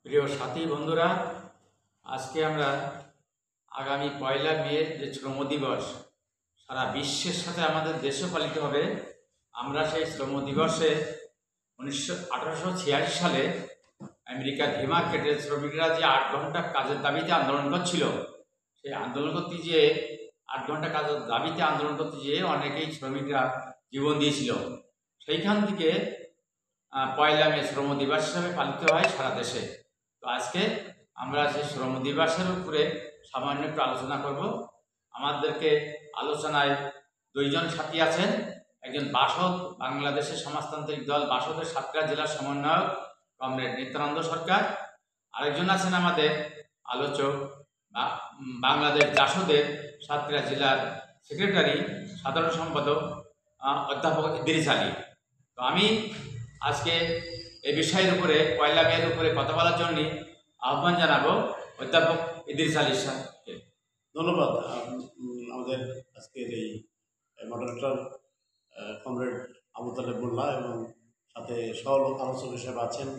প্রিয় সাথী বন্ধুরা, আজকে আমরা আগামী 1 মে যে শ্রম দিবস সারা বিশ্বের সাথে আমাদের দেশে পালিত হবে, আমরা সেই শ্রম দিবসে 1886 সালে আমেরিকার ভিমা কেটের শ্রমিকরা যে 8 ঘন্টা কাজের দাবিতে আন্দোলন করছিল, সেই আন্দোলন করতে যেয়ে 8 ঘন্টা কাজের দাবিতে আন্দোলন করতে যেয়ে অনেকেই শ্রমিকরা জীবন দিয়েছিল। সেইখান থেকে 1 মে শ্রম দিবস হিসাবে পালিত হয় সারা দেশে। তো আজকে আমরা সেই শ্রম দিবসের উপরে সামান্য একটু আলোচনা করব। আমাদেরকে আলোচনায় দুইজন সাথী আছেন। একজন বাসদ, বাংলাদেশের সমাজতান্ত্রিক দল বাসদের সাতক্ষীরা জেলার সমন্বয়ক কমরেড নিত্যানন্দ সরকার। আরেকজন আছেন আমাদের আলোচক, বাংলাদেশ জাসদের সাতক্ষীরা জেলার সেক্রেটারি, সাধারণ সম্পাদক অধ্যাপক ইদ্রিস আলী। তো আমি আজকে এই বিষয়ের উপরে 1 মের উপরে কথা বলার জন্য আহ্বান জানাবো অধ্যাপক ইদ্রিস আলী সাহেবকে। ধন্যবাদ। আমাদের আজকের এই মডারেটর কমরেড আবু তালেব মোল্লা এবং সাথে সহ আলোচক হিসেবে আছেন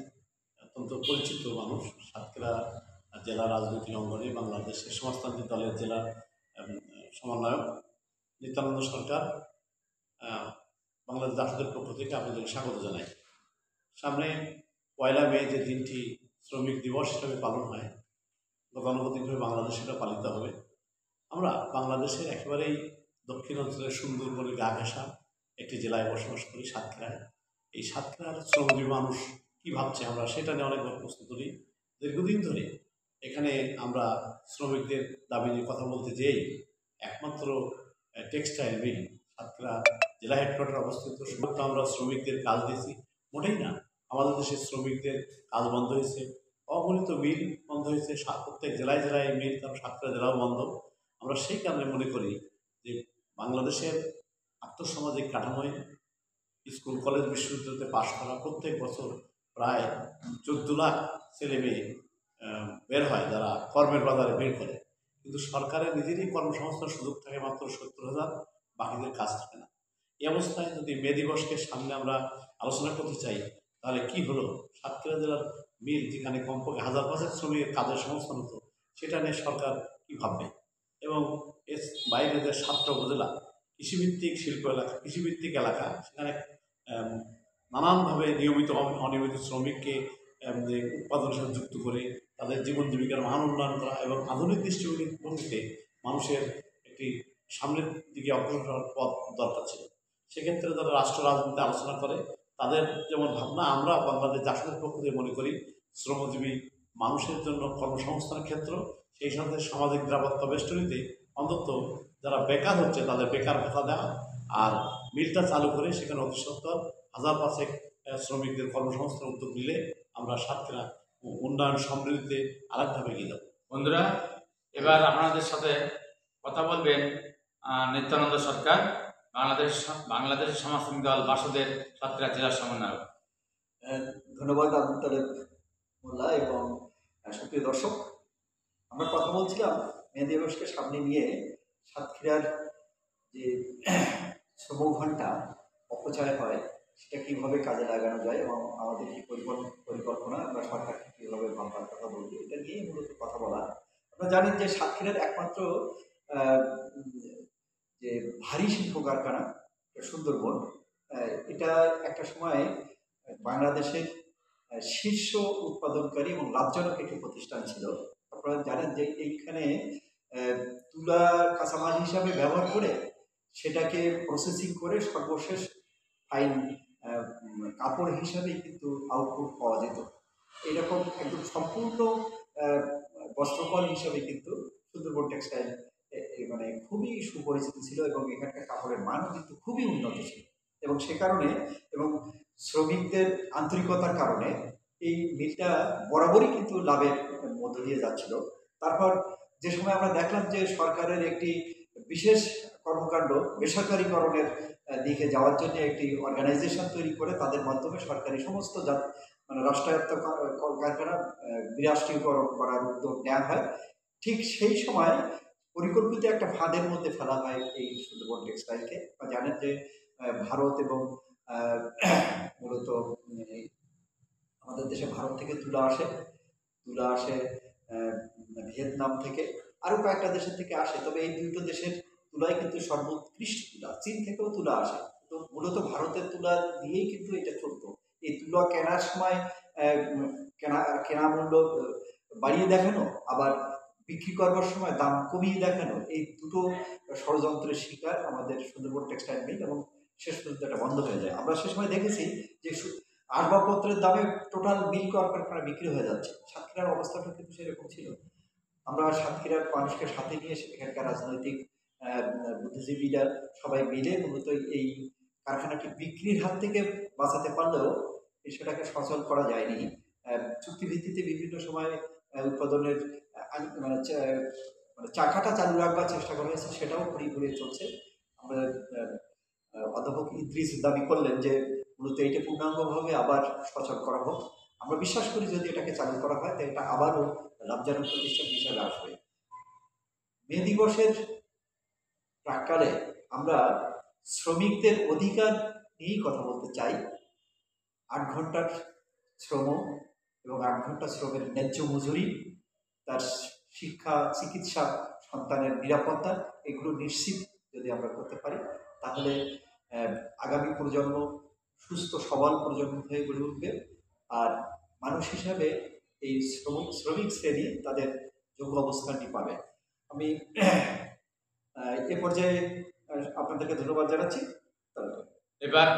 অত্যন্ত পরিচিত মানুষ, সাতক্ষীরা জেলা রাজনৈতিক অঙ্গনে বাংলাদেশের সমাজতান্ত্রিক দলের জেলার সমন্বয়ক নিত্যানন্দ সরকার। বাংলাদেশ জাসদের পক্ষ থেকে আপনাদের স্বাগত জানাই। সামনে 1 মে যে দিনটি শ্রমিক দিবস হিসাবে পালন হয়, গতানুগতিকভাবে বাংলাদেশে এটা পালিত হবে। আমরা বাংলাদেশের একেবারেই দক্ষিণ অঞ্চলের সুন্দরবনে গা ঘেঁষা একটি জেলায় বসবাস করি, সাতক্ষীরায়। এই সাতক্ষীরার শ্রমজীবী মানুষ কী ভাবছে আমরা সেটা নিয়ে অনেকবার প্রশ্ন তুলি। দীর্ঘদিন ধরে এখানে আমরা শ্রমিকদের দাবি নিয়ে কথা বলতে যেই একমাত্র টেক্সটাইল মিল সাতক্ষীরা জেলা হেডকোয়ার্টার অবস্থিত, শুধু আমরা শ্রমিকদের কাজ দিয়েছি মোটেই না। আমাদের দেশের শ্রমিকদের কাজ বন্ধ হয়েছে, অগণিত মিল বন্ধ হয়েছে, প্রত্যেক জেলায় জেলায় মিল, কারণ সাতক্ষীরা জেলাও বন্ধ। আমরা সেই কারণে মনে করি যে বাংলাদেশের আর্থসামাজিক কাঠামোয় স্কুল কলেজ বিশ্ববিদ্যালয়তে পাশ করা প্রত্যেক বছর প্রায় 14 লাখ ছেলে মেয়ে বের হয়, যারা কর্মের বাজারে বের করে। কিন্তু সরকারের নিজেরই কর্মসংস্থান সুযোগ থাকে মাত্র 70,000, বাকিদের কাজ থাকে না। এই অবস্থায় যদি মে দিবসকে সামনে আমরা আলোচনা করতে চাই, তাহলে কি হলো, সাতক্ষীরা জেলার মিল যেখানে কমপক্ষে 1000-5000 শ্রমিকের কাজের সংস্থান হতো, সেটা নিয়ে সরকার কী ভাববে। এবং এর বাইরে যে 7টা উপজেলা কৃষিভিত্তিক শিল্প এলাকা, কৃষিভিত্তিক এলাকা, সেখানে নানানভাবে নিয়মিত অনিয়মিত শ্রমিককে উৎপাদনের সাথে যুক্ত করে তাদের জীবন জীবিকার মান উন্নয়ন করা এবং আধুনিক দৃষ্টিভঙ্গিতে মানুষের একটি সামনের দিকে অগ্রসর হওয়ার পথ দরকার ছিল। সেক্ষেত্রে যারা রাষ্ট্র রাজনীতিতে আলোচনা করে তাদের যেমন ভাবনা, আমরা বাংলাদেশ জাসদের পক্ষ থেকে মনে করি শ্রমজীবী মানুষের জন্য কর্মসংস্থানের ক্ষেত্র, সেই সাথে সামাজিক নিরাপত্তা বেষ্টনীতে অন্তত যারা বেকার হচ্ছে তাদের বেকার ভাতা দেওয়া, আর মিলটা চালু করে সেখানে অতি সত্তর 1000-500 শ্রমিকদের কর্মসংস্থান উদ্যোগ নিলে আমরা সাতক্ষীরা উন্নয়ন সমৃদ্ধিতে আরেকভাবে এগিয়ে যাব। বন্ধুরা, এবার আপনাদের সাথে কথা বলবেন নিত্যানন্দ সরকার, বাংলাদেশের সমাজতান্ত্রিক দল বাসদের সাতক্ষীরা জেলার সমন্বয়ক। ধন্যবাদ আবু তালেব মোল্লা এবং সুপ্রিয় দর্শক। আমরা কথা বলছিলাম মে দিবসকে সামনে নিয়ে সাতক্ষীরার যে শ্রম ঘণ্টা অপচয় হয় সেটা কীভাবে কাজে লাগানো যায় এবং আমাদের কি পরিকল্পনা, আমরা সরকারকে কীভাবে ভাববার কথা বলবো, এটা নিয়েই মূলত কথা বলা। আপনারা জানেন যে সাতক্ষীরার একমাত্র যে ভারী শিল্প কারখানা সুন্দরবন, এটা একটা সময় বাংলাদেশের শীর্ষ উৎপাদনকারী এবং লাভজনক একটি প্রতিষ্ঠান ছিল। আপনারা জানেন যে এইখানে তুলা কাঁচামাল হিসাবে ব্যবহার করে সেটাকে প্রসেসিং করে সর্বশেষ ফাইন কাপড় হিসাবে কিন্তু আউটপুট পাওয়া যেত। এইরকম একদম সম্পূর্ণ বস্ত্রকল হিসাবে কিন্তু সুন্দরবন টেক্সটাইল মানে খুবই সুপরিচিত ছিল এবং এখানকার কাপড়ের মানও কিন্তু খুবই উন্নত ছিল। এবং সে কারণে এবং শ্রমিকদের আন্তরিকতার কারণে এই মিলটা বরাবরই কিন্তু লাভের মধ্য দিয়ে যাচ্ছিল। তারপর যে সময় আমরা দেখলাম যে সরকারের একটি বিশেষ কর্মকাণ্ড বেসরকারীকরণের দিকে যাওয়ার জন্য একটি অর্গানাইজেশন তৈরি করে তাদের মাধ্যমে সরকারি সমস্ত মানে রাষ্ট্রায়ত্ত কলকারখানা বিরাষ্ট্রীয়করণ করার উদ্যোগ নেওয়া হয়। ঠিক সেই সময় পরিকল্পিত একটা ফাঁদের মধ্যে ফেলা হয় এই সুন্দরবন টেক্সটাইলকে। জানেন যে ভারত এবং মূলত আমাদের দেশে ভারত থেকে তুলা আসে, তুলা আসে আহ, ভিয়েতনাম থেকে, আরো কয়েকটা দেশের থেকে আসে। তবে এই দুটো দেশের তুলাই কিন্তু সর্বোৎকৃষ্ট তুলা। চীন থেকেও তুলা আসে, তো মূলত ভারতের তুলা দিয়েই কিন্তু এটা চলতো। এই তুলা কেনার সময় কেনা কেনা মূল্য বাড়িয়ে দেখানো, আবার বিক্রি করবার সময় দাম কমিয়ে দেখানো, এই দুটো ষড়যন্ত্রের শিকার আমাদের সুন্দরবন টেক্সটাইল মিল, এবং শেষ পর্যন্ত এটা বন্ধ হয়ে যায়। আমরা সে সময় দেখেছি যে আসবাবপত্রের দামে টোটাল মিল কারখানা বিক্রি হয়ে যাচ্ছে। সাতক্ষীরার অবস্থাটা কিন্তু সেরকম ছিল। আমরা সাতক্ষীরার মানুষকে সাথে নিয়ে এখানকার রাজনৈতিক বুদ্ধিজীবীরা সবাই মিলে মূলত এই কারখানাটি বিক্রির হাত থেকে বাঁচাতে পারলেও সেটাকে সচল করা যায়নি। চুক্তিভিত্তিতে বিভিন্ন সময় উৎপাদনের মানে চাকাটা চালু রাখবার চেষ্টা করা হয়েছে, সেটাও ঘুরিয়ে ঘুরিয়ে চলছে। আমরা অধ্যাপক ইদ্রিস দাবি করলেন যে মূলত এটা পূর্ণাঙ্গভাবে আবার সচল করা হোক। আমরা বিশ্বাস করি যদি এটাকে চালু করা হয় তাহলে এটা আবারও লাভজনক প্রতিষ্ঠান হিসাবে আসবে। মে দিবসের প্রাক্কালে আমরা শ্রমিকদের অধিকার নিয়েই কথা বলতে চাই। ৮ ঘন্টার শ্রম এবং ৮ ঘন্টা শ্রমের ন্যায্য মজুরি, তার শিক্ষা, চিকিৎসা, সন্তানের নিরাপত্তা, এগুলো নিশ্চিত যদি আমরা করতে পারি তাহলে আগামী প্রজন্ম সুস্থ সবল প্রজন্ম হয়ে গড়ে উঠবে। আর মানুষ হিসাবে এই শ্রমিক শ্রেণী তাদের যোগ্য অবস্থানটি পাবে। আমি এ পর্যায়ে আপনাদেরকে ধন্যবাদ জানাচ্ছি। এবার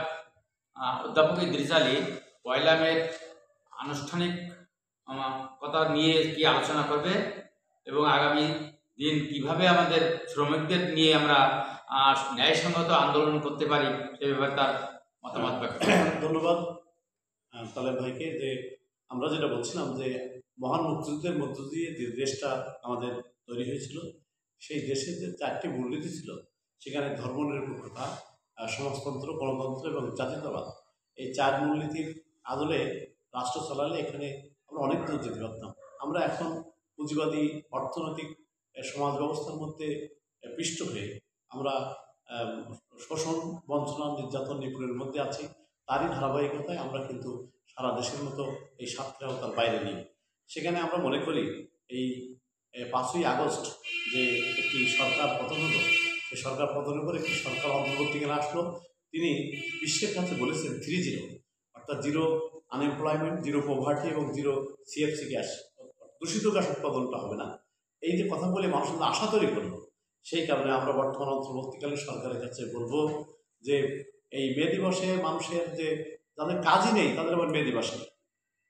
অধ্যাপক ইদ্রিস আলী পয়লা মের আনুষ্ঠানিক কথা নিয়ে কি আলোচনা করবে এবং আগামী দিন কিভাবে আমাদের শ্রমিকদের নিয়ে আমরা ন্যায়সঙ্গত আন্দোলন করতে পারি সে ব্যাপারে তার মতামত ব্যক্ত করেন। ধন্যবাদ তালেব ভাইকে। যে আমরা যেটা বলছিলাম যে মহান মুক্তিযুদ্ধের মধ্য দিয়ে যে দেশটা আমাদের তৈরি হয়েছিল, সেই দেশের যে 4টি মূলনীতি ছিল, সেখানে ধর্মনিরপেক্ষতা, সমাজতন্ত্র, গণতন্ত্র এবং জাতীয়তাবাদ, এই 4 মূলনীতির আদলে রাষ্ট্র চালালে এখানে আমরা অনেক দূর যেতে পারতাম। আমরা এখন পুঁজিবাদী অর্থনৈতিক সমাজ ব্যবস্থার মধ্যে পিষ্ট হয়ে আমরা শোষণ, বঞ্চনা, নির্যাতন, নিপীড়নের মধ্যে আছি। তারই ধারাবাহিকতায় আমরা কিন্তু সারা দেশের মতো এই সাতক্ষীরাও তার বাইরে নেই। সেখানে আমরা মনে করি এই 5ই আগস্ট যে একটি সরকার পতন হলো, সেই সরকার পতনের পরে একটি সরকার অন্তর্বর্তীকালে আসলো। তিনি বিশ্বের কাছে বলেছেন 3-0, অর্থাৎ 0 আনএমপ্লয়মেন্ট, 0 পভার্টি এবং 0 সিএফসি গ্যাস, দূষিত গ্যাস উৎপাদনটা হবে না। এই যে কথা বলে মানুষের আশা তৈরি করলো, সেই কারণে আমরা বর্তমান অন্তর্বর্তীকালীন সরকারের কাছে বলবো যে এই মে দিবসে মানুষের যে যাদের কাজই নেই তাদের আবার মে দিবস নেই,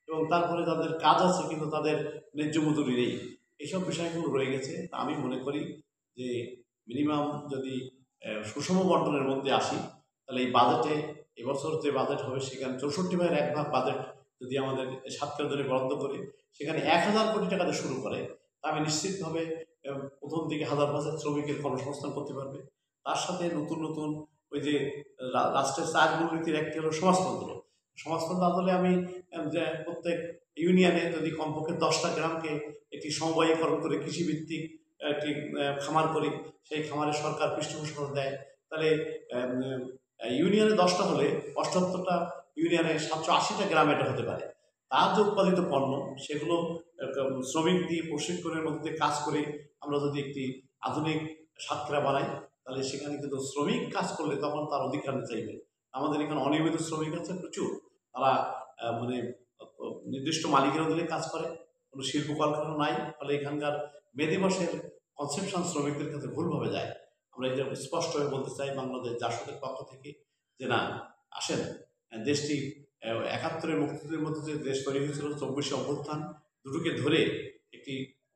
এবং তারপরে যাদের কাজ আছে কিন্তু তাদের ন্যায্য মজুরি নেই, এইসব বিষয়গুলো রয়ে গেছে। তা আমি মনে করি যে মিনিমাম যদি সুষম বন্টনের মধ্যে আসি, তাহলে এই বাজেটে এবছর যে বাজেট হবে সেখানে 64/1 বাজেট যদি আমাদের সাতক্ষীরা জন্য বরাদ্দ করে সেখানে 1000 কোটি টাকা দিয়ে শুরু করে, তা আমি নিশ্চিতভাবে প্রথম দিকে 1000 শ্রমিকের কর্মসংস্থান করতে পারবে। তার সাথে নতুন নতুন ওই যে রাষ্ট্রের 4 মূলনীতির একটি হলো সমাজতন্ত্র। সমাজতন্ত্র আসলে আমি যে প্রত্যেক ইউনিয়নে যদি কমপক্ষে 10টা গ্রামকে একটি সমবায়ীকরণ করে কৃষিভিত্তিক একটি খামার করি, সেই খামারে সরকার পৃষ্ঠপোষকতা দেয়, তাহলে ইউনিয়নে 10টা হলে 78টা ইউনিয়নে 780টা গ্রামে এটা হতে পারে। তার যে উৎপাদিত পণ্য সেগুলো শ্রমিক দিয়ে প্রশিক্ষণের মধ্যে কাজ করে আমরা যদি একটি আধুনিক সাতক্ষীরা বানাই, তাহলে সেখানে কিন্তু শ্রমিক কাজ করলে তখন তার অধিকার চাইবে। আমাদের এখানে অনিয়মিত শ্রমিক আছে প্রচুর, তারা মানে নির্দিষ্ট মালিকের অধীনে কাজ করে, কোনো শিল্প কলকারখানা নাই, ফলে এখানকার মে দিবসের কনসেপশন শ্রমিকদের কাছে ভুলভাবে যায়। আমরা এটা স্পষ্টভাবে বলতে চাই বাংলাদেশ জাসদের পক্ষ থেকে যে না, আসেন, দেশটি 71-এর মুক্তিযুদ্ধের মধ্যে যে দেশ তৈরি হয়েছিল, 24শে অভ্যুত্থান, দুটোকে ধরে একটি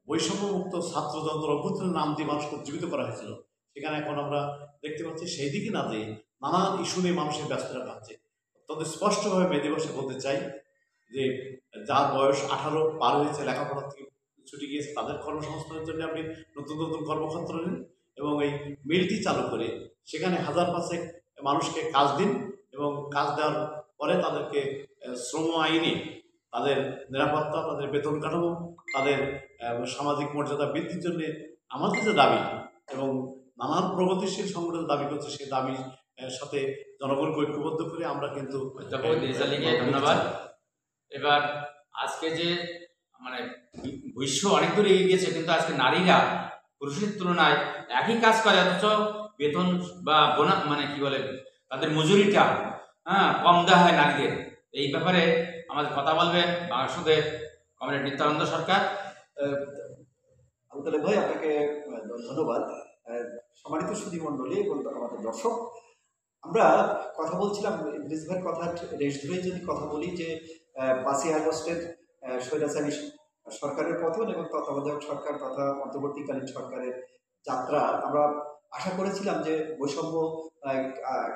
বৈষম্যমুক্ত ছাত্রযন্ত্র অভ্যুত্থানের নাম দিয়ে মানুষকে উজ্জীবিত করা হয়েছিল। সেখানে এখন আমরা দেখতে পাচ্ছি সেই দিকে না যেয়ে নানান ইস্যু নিয়ে মানুষের ব্যস্ততা পাচ্ছে। তবে স্পষ্টভাবে মে দিবসে বলতে চাই যে যার বয়স 18 পার হয়েছে, লেখাপড়া থেকে ছুটি গিয়েছে, তাদের কর্মসংস্থানের জন্য আপনি নতুন নতুন কর্মক্ষেত্র নিন এবং এই মিলটি চালু করে সেখানে 1000 মানুষকে কাজ দিন, এবং কাজ দেওয়ার পরে তাদেরকে শ্রম আইনে তাদের নিরাপত্তা, তাদের বেতন কাঠামো, তাদের সামাজিক মর্যাদা বৃদ্ধির জন্য আমাদের যে দাবি এবং নানান প্রগতিশীল সংগঠন দাবি করছে, সেই দাবির সাথে জনগণকে ঐক্যবদ্ধ করে আমরা কিন্তু ধন্যবাদ। এবার আজকে যে মানে বিশ্ব অনেক দূর এগিয়ে গিয়েছে, কিন্তু আজকে নারীরা পুরুষের তুলনায় একই কাজ করে, অথচ বেতন বা মানে কি বলে তাদের মজুরিটা কম দেওয়া হয় নারীদের। এই ব্যাপারে আমাদের কথা বলবেন বাংলাদেশের কমরেড নিত্যানন্দ সরকার। আবু তালেব ভাই, আপনাকে ধন্যবাদ। সম্মানিত সুধীমণ্ডলী এবং আমাদের দর্শক, আমরা কথা বলছিলাম ইদ্রিস ভাইয়ের কথা রেশ ধরেই যদি কথা বলি যে 5ই আগস্টের স্বৈরাচারী সরকারের পতন এবং তত্ত্বাবধায়ক সরকার তথা অন্তর্বর্তীকালীন সরকারের যাত্রা, আমরা আশা করেছিলাম যে বৈষম্য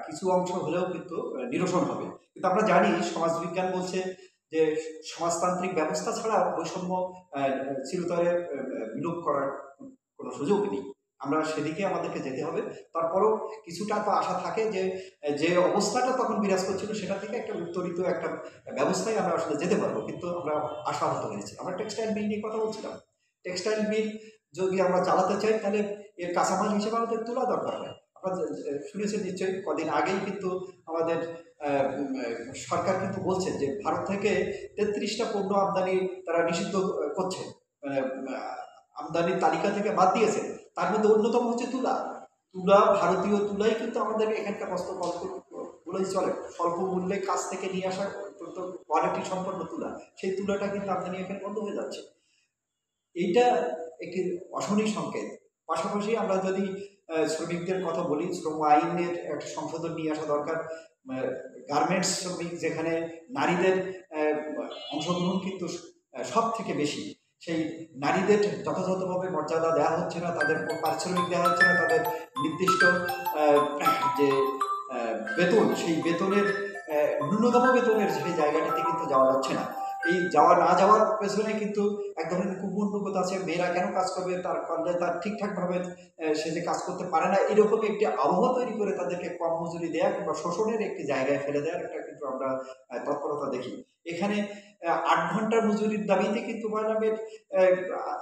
কিছু অংশ হলেও কিন্তু নিরসন হবে, কিন্তু আমরা জানি সমাজবিজ্ঞান বলছে যে সমাজতান্ত্রিক ব্যবস্থা ছাড়া বৈষম্য চিরতরে বিলোপ করার কোনো সুযোগ নেই। আমরা সেদিকে আমাদেরকে যেতে হবে। তারপরও কিছুটা তো আশা থাকে যে যে অবস্থাটা তখন বিরাজ করছিল সেটা থেকে একটা উত্তরিত একটা ব্যবস্থায় আমরা আসলে যেতে পারবো, কিন্তু আমরা আশাহত হয়েছি। আমরা টেক্সটাইল মিল নিয়ে কথা বলছিলাম। টেক্সটাইল মিল যদি আমরা চালাতে চাই তাহলে এর কাঁচামাল হিসেবে আমাদের তুলা দরকার হয়। আপনারা শুনেছেন নিশ্চয়ই, কদিন আগেই কিন্তু আমাদের সরকার কিন্তু বলছে যে ভারত থেকে 33টা পণ্য আমদানি তারা নিষিদ্ধ করছে, আমদানির তালিকা থেকে বাদ দিয়েছে। তার মধ্যে অন্যতম হচ্ছে তুলা। তুলা, ভারতীয় তুলাই কিন্তু আমাদের এখানকার বস্ত্রগুলোই চলে। স্বল্প মূল্যে কাজ থেকে নিয়ে আসা অত্যন্ত কোয়ালিটি সম্পন্ন তুলা, সেই তুলাটা কিন্তু আমদানি এখানে বন্ধ হয়ে যাচ্ছে। এইটা একটি অশনি সংকেত। পাশাপাশি আমরা যদি শ্রমিকদের কথা বলি, শ্রম আইনের একটা সংশোধন নিয়ে আসা দরকার। গার্মেন্টস শ্রমিক যেখানে নারীদের অংশগ্রহণ কিন্তু সব থেকে বেশি, সেই নারীদের যথাযথভাবে মর্যাদা দেওয়া হচ্ছে না, তাদের পারিশ্রমিক দেওয়া হচ্ছে না, তাদের নির্দিষ্ট যে বেতন, সেই বেতনের ন্যূনতম বেতনের সেই জায়গাটিতে কিন্তু যাওয়া যাচ্ছে না। এই না যাওয়ার পেছনে কিন্তু এক ধরনের কুমন্ডকতা আছে। মেয়েরা কেন কাজ করবে, তার করলে তার ঠিকঠাকভাবে সে যে কাজ করতে পারে না, এরকম একটি আবহাওয়া তৈরি করে তাদেরকে কম মজুরি দেওয়া কিংবা শোষণের একটি জায়গায় ফেলে দেওয়ার একটা কিন্তু আমরা তৎপরতা দেখি। এখানে 8 ঘন্টার মজুরির দাবিতে কিন্তু মহিলাদের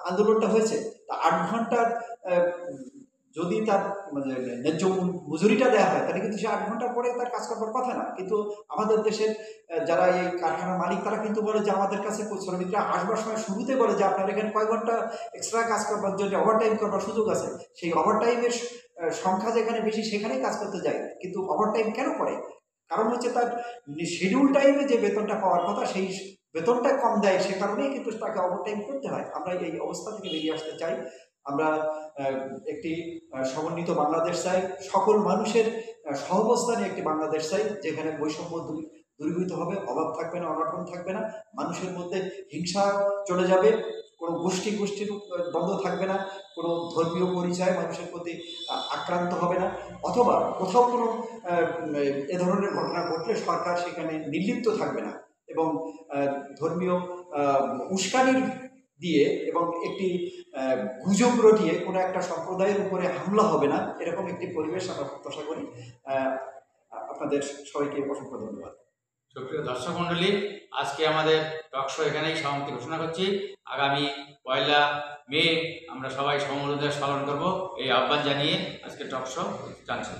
আন্দোলনটা হয়েছে। তা 8 ঘন্টার যদি তার ন্যায্য মজুরিটা দেওয়া হয় তাহলে কিন্তু সে 8 ঘন্টা পরে তার কাজ করবার কথা না। কিন্তু আমাদের দেশের যারা এই কারখানার মালিক তারা কিন্তু বলে যে আমাদের কাছে শ্রমিকরা আসবার সময় শুরুতে বলে যে আপনার এখানে কয় ঘন্টা এক্সট্রা কাজ করবার জন্য ওভারটাইম করবার সুযোগ আছে। সেই ওভারটাইমের সংখ্যা যেখানে বেশি সেখানেই কাজ করতে যায়, কিন্তু ওভারটাইম কেন করে? কারণ হচ্ছে তার শিডিউল টাইমে যে বেতনটা পাওয়ার কথা সেই বেতনটা কম দেয়, সে কারণেই কিন্তু তাকে ওভারটাইম করতে হয়। আমরা এই অবস্থা থেকে বেরিয়ে আসতে চাই। আমরা একটি সমন্বিত বাংলাদেশ চাই, সকল মানুষের সহাবস্থানে একটি বাংলাদেশ চাই, যেখানে বৈষম্য দূরীভূত হবে, অভাব থাকবে না, অনটন থাকবে না, মানুষের মধ্যে হিংসা চলে যাবে, কোনো গোষ্ঠীর দ্বন্দ্ব থাকবে না, কোনো ধর্মীয় পরিচয় মানুষের প্রতি আক্রান্ত হবে না, অথবা কোথাও কোনো এ ধরনের ঘটনা ঘটলে সরকার সেখানে নির্লিপ্ত থাকবে না এবং ধর্মীয় উস্কানির দিয়ে এবং একটি গুজব রটিয়ে কোনো একটা সম্প্রদায়ের উপরে হামলা হবে না, এরকম একটি পরিবেশ আমরা প্রত্যাশা করি। আপনাদের সবাইকে অসংখ্য ধন্যবাদ। সুপ্রিয় দর্শক মণ্ডলী, আজকে আমাদের টক শো এখানেই সমাপ্তি ঘোষণা করছি। আগামী 1 মে আমরা সবাই সমমূল্য দিবস পালন করব, এই আহ্বান জানিয়ে আজকে টক শো টানছি।